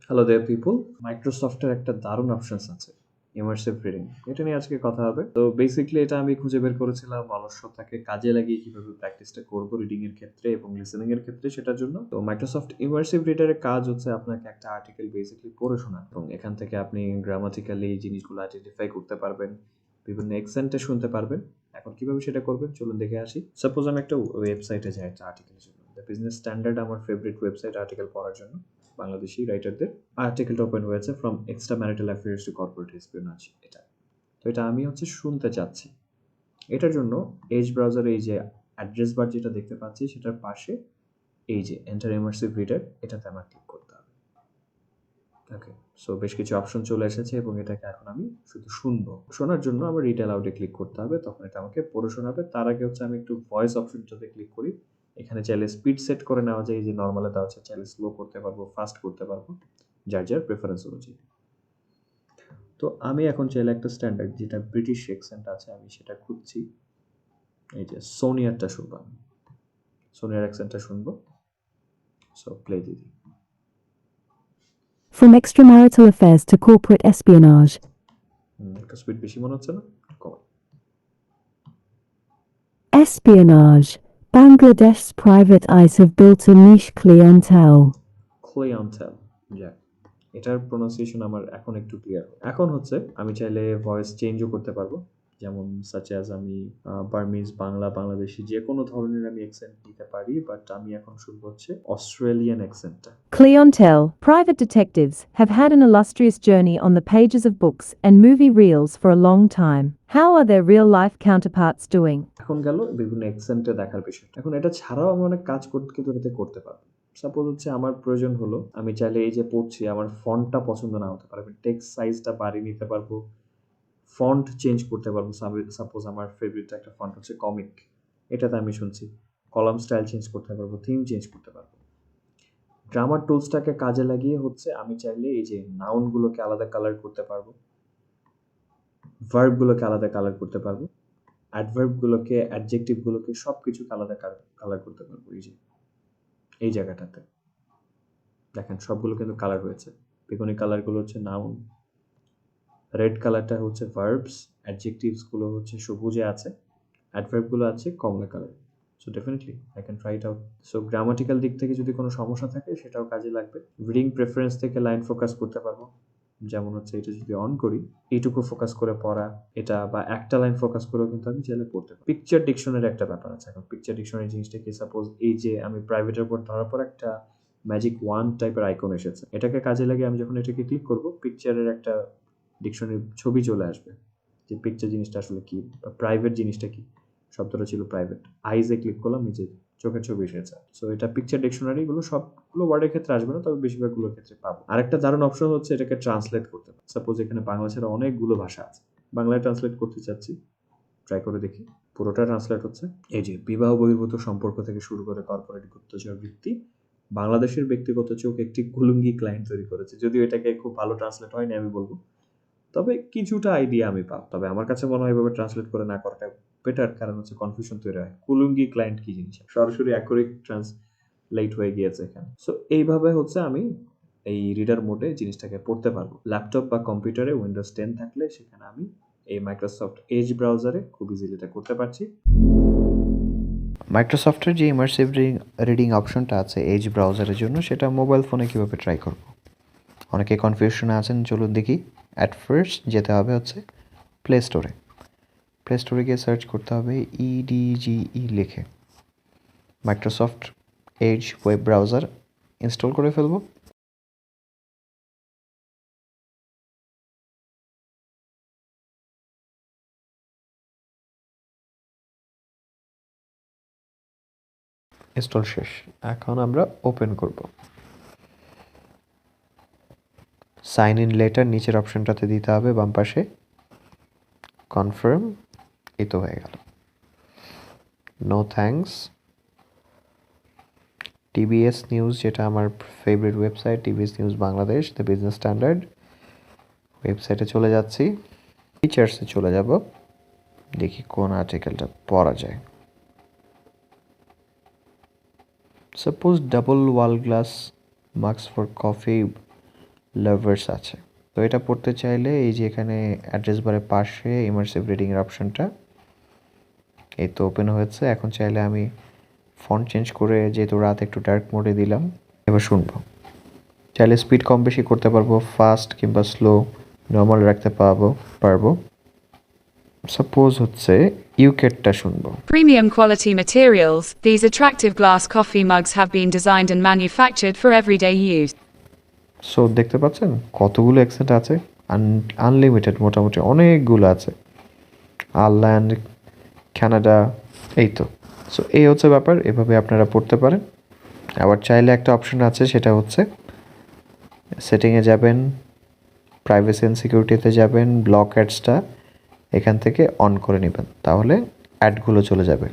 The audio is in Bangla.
হ্যালো দেয়ার পিপল, মাইক্রোসফটের একটা দারুণ অপশনস আছে, ইমার্সিভ রিডিং। এটা নিয়ে আজকে কথা হবে। তো বেসিক্যালি এটা আমি খুঁজে বের করেছিলাম অলসতাকে কাজে লাগিয়ে কিভাবে প্র্যাকটিসটা করবো রিডিং এর ক্ষেত্রে এবং লিসেনিং এর ক্ষেত্রে, সেটার জন্য। তো মাইক্রোসফট ইমার্সিভ রিডারের কাজ হচ্ছে আপনাকে একটা আর্টিকেল বেসিক্যালি পড়ে শোনানো, এবং এখান থেকে আপনি গ্রামাটিক্যালি জিনিসগুলো আইডেন্টিফাই করতে পারবেন, বিভিন্ন এক্সেন্টে শুনতে পারবেন। এখন কিভাবে সেটা করবেন চলুন দেখে আসি। সাপোজ আমি একটা ওয়েবসাইটে যাই একটা আর্টিকেলের জন্য। দ্য বিজনেস স্ট্যান্ডার্ড আমার ফেভারিট ওয়েবসাইট আর্টিকেল পড়ার জন্য, বাংলাদেশি রাইটারদের। আর্টিকেলটা ওপেন হয়েছে from extra marital affairs to corporate espionage. এটা তো এটা আমি শুনতে চাচ্ছি। এটার জন্য এজ ব্রাউজারে এই যে অ্যাড্রেস বার যেটা দেখতে পাচ্ছি সেটার পাশে এই যে এন্টার ইমার্সিভ রিডার, এটাতে আমার ক্লিক করতে হবে। ওকে, সো বেশ কিছু অপশন চলে এসেছে এবং এটাকে এখন আমি শুধু শুনবো। শোনার জন্য আমার রিড অ্যালাউডে ক্লিক করতে হবে, তখন এটা আমাকে পড়ে শোনাবে। তার আগে আমি একটু ভয়েস অপশনটাতে ক্লিক করি। এখানে চাইলে স্পিড সেট করে নেওয়া যায়, এই যে নর্মালে দেওয়া আছে, চাইলে স্লো করতে পারবো, ফাস্ট করতে পারবো, যার যার প্রেফারেন্স অনুযায়ী। তো আমি এখন চাইলে একটা স্ট্যান্ডার্ড যেটা ব্রিটিশ অ্যাকসেন্ট আছে আমি সেটা খুঁজছি। এই যে সোনিয়ারটা শুনবো, আমি সোনিয়ার অ্যাকসেন্টটা শুনবো। সো প্লে দিদি। From extramarital affairs to corporate espionage. একটু স্পিড বেশি মনে হচ্ছে না? কম। Espionage. Bangladesh's private eyes have built a niche clientele. ক্লিয়েন্টেল, যাক এটার প্রোনাউন্সিয়েশন আমার এখন একটু ক্লিয়ার। এখন আমি চাইলে ভয়েস চেঞ্জও করতে পারবো, যেমন সাচ অ্যাজ আমি বার্মিজ, বাংলা, বাংলাদেশি যে কোনো ধরনের আমি অ্যাকসেন্ট নিতে পারি, বাট আমি এখন শুনবো Australian অ্যাকসেন্টটা। Clientele, private detectives, have had an illustrious journey on the pages of books and movie reels for a long time. How are their real-life counterparts doing? এখন গেল বিভিন্ন এক্সেন্টে দেখার বিষয়টা। এখন এটা ছাড়াও আমি অনেক কাজ কিন্তু এটাতে করতে পারবো। সাপোজ আমার প্রয়োজন হলো, আমি চাইলে এই যে পড়ছি, আমার ফন্টটা পছন্দ না হতে পারে, আমি টেক্সট সাইজটা বাড়িয়ে নিতে পারবো, ফন্ট চেঞ্জ করতে পারবো। সাপোজ আমার ফেভারিট একটা ফন্ট কমিক, এটাতে আমি শুনছি, কলাম স্টাইল চেঞ্জ করতে পারবো, থিম চেঞ্জ করতে পারবো। গ্রামার টুলসটাকে কাজে লাগিয়ে আমি চাইলে এই যে নাউনগুলোকে আলাদা কালার করতে পারবো, ভার্বগুলোকে আলাদা কালার করতে পারবো, অ্যাডভার্বগুলোকে, অ্যাডজেক্টিভগুলোকে সবকিছুকে আলাদা কালার করতে পারবো। এই যে এই জায়গাটাতে দেখেন সবগুলো কিন্তু কালার হয়েছে। বেগুনি কালারগুলো নাউন, রেড কালারটা ভার্বস, অ্যাডজেক্টিভসগুলো সবুজে আছে, অ্যাডভার্বগুলো আছে কমলা colour. So definitely I can try it out. So grammatical দিক থেকে যদি কোনো সমস্যা থাকে সেটাও কাজে লাগবে। রিডিং প্রেফারেন্স থেকে লাইন ফোকাস করতে পারবো, যেমন এটা যদি অন করি, এইটুকু ফোকাস করে পড়া, এটা বা একটা লাইন ফোকাস করেও কিন্তু আমি চাইলে পড়তে পারি। পিকচার ডিকশনারি একটা ব্যাপার আছে। এখন পিকচার ডিকশনারি জিনিসটা কি, সাপোজ এই যে আমি প্রাইভেটের উপর ধরার পর একটা ম্যাজিক ওয়ান টাইপের আইকন এসেছে, এটাকে কাজে লাগিয়ে আমি যখন এটাকে ক্লিক করব, পিকচারের একটা ডিকশনারি ছবি চলে আসবে, যে পিকচার জিনিসটা আসলে কি বা প্রাইভেট জিনিসটা কি। শব্দটা ছিল প্রাইভেট, আইজে ক্লিক করলাম, এই যে চোখের ছবি এসেছে। সো এটা পিকচার ডিকশনারি, এগুলো সবগুলো ওয়ার্ডের ক্ষেত্রে আসবে না, তবে বেশিরভাগগুলোর ক্ষেত্রে পাবো। আরেকটা দারুণ অপশন এটাকে ট্রান্সলেট করতে। সাপোজ এখানে বাংলা ছাড়া অনেকগুলো ভাষা আছে, বাংলায় ট্রান্সলেট করতে চাচ্ছি, ট্রাই করে দেখি। পুরোটা ট্রান্সলেট হচ্ছে। এই যে বিবাহ বহির্ভূত সম্পর্ক থেকে শুরু করে কর্পোরেট গুপ্তচর বৃত্তি, বাংলাদেশের ব্যক্তিগত চোখ একটি কুলুঙ্গি ক্লায়েন্ট তৈরি করেছে। যদিও এটাকে খুব ভালো ট্রান্সলেট হয়নি আমি বলবো, তবে কিছুটা আইডিয়া আমি পাব। তবে আমার কাছে মনে হয় এভাবে ট্রান্সলেট করে না করাটা বেটার, কারণ কনফিউশন তৈরি হয়। কুলুঙ্গি ক্লায়েন্ট কি জিনিস, সরাসরি অ্যাকুরেট ট্রান্সলেট হয়ে গিয়েছে এখানে। সো এইভাবে আমি এই রিডার মোডে জিনিসটাকে পড়তে পারবো। ল্যাপটপ বা কম্পিউটারে উইন্ডোজ 10 থাকলে সেখানে আমি এই মাইক্রোসফট এজ ব্রাউজারে খুব ইজিলি এটা করতে পারছি। মাইক্রোসফটের যে ইমার্সিভ রিডিং অপশনটা আছে এজ ব্রাউজারের জন্য, সেটা মোবাইল ফোনে কীভাবে ট্রাই করব? অনেকে কনফিউশনে আছেন, চলুন দেখি। অ্যাট ফার্স্ট যেতে হবে প্লে স্টোরে। প্লে স্টোরে গিয়ে সার্চ করতে হবে EDGE লিখে। Microsoft Edge web browser install করে ফেলবো। ইনস্টল শেষ, এখন আমরা ওপেন করব। সাইন ইন লেটার নিচের অপশনটাতে দিতে হবে বাম পাশে, কনফার্ম, এই তো হয়ে গেল। No thanks. টিবিএস নিউজ, যেটা আমার favourite website, TBS news Bangladesh, the Business standard ওয়েবসাইটে চলে যাচ্ছি। ফিচার্সে চলে যাব, দেখি কোন আর্টিকেলটা পড়া যায়। Suppose double wall glass mask for coffee lovers আছে। তো এটা পড়তে চাইলে এই যে এখানে অ্যাড্রেস বারের পাশে ইমার্সিভ রিডিং এর অপশনটা এই তো ওপেন হয়েছে। এখন চাইলে আমি ফন্ট চেঞ্জ করে যেহেতু রাত একটু ডার্ক মোডে দিলাম, এবার শুনবো। চাইলে স্পিড কম বেশি করতে পারবো, ফাস্ট কিংবা স্লো, নর্মাল রাখতে পারবো। সাপোজ হচ্ছে ইউকেটটা শুনবো। Premium quality materials, these attractive glass coffee mugs have been designed and manufactured for everyday use. So দেখতে পাচ্ছেন কতগুলো অ্যাকসেন্ট আছে, আনলিমিটেড, মোটামুটি অনেকগুলো আছে। আয়ারল্যান্ড, কানাডা, এই তো। সো এই হচ্ছে ব্যাপার, এভাবে আপনারা পড়তে পারেন। আবার চাইলে একটা অপশন আছে, সেটা হচ্ছে সেটিংয়ে যাবেন, প্রাইভেসি অ্যান্ড সিকিউরিটিতে যাবেন, ব্লক অ্যাডসটা এখান থেকে অন করে নেবেন, তাহলে অ্যাডগুলো চলে যাবে।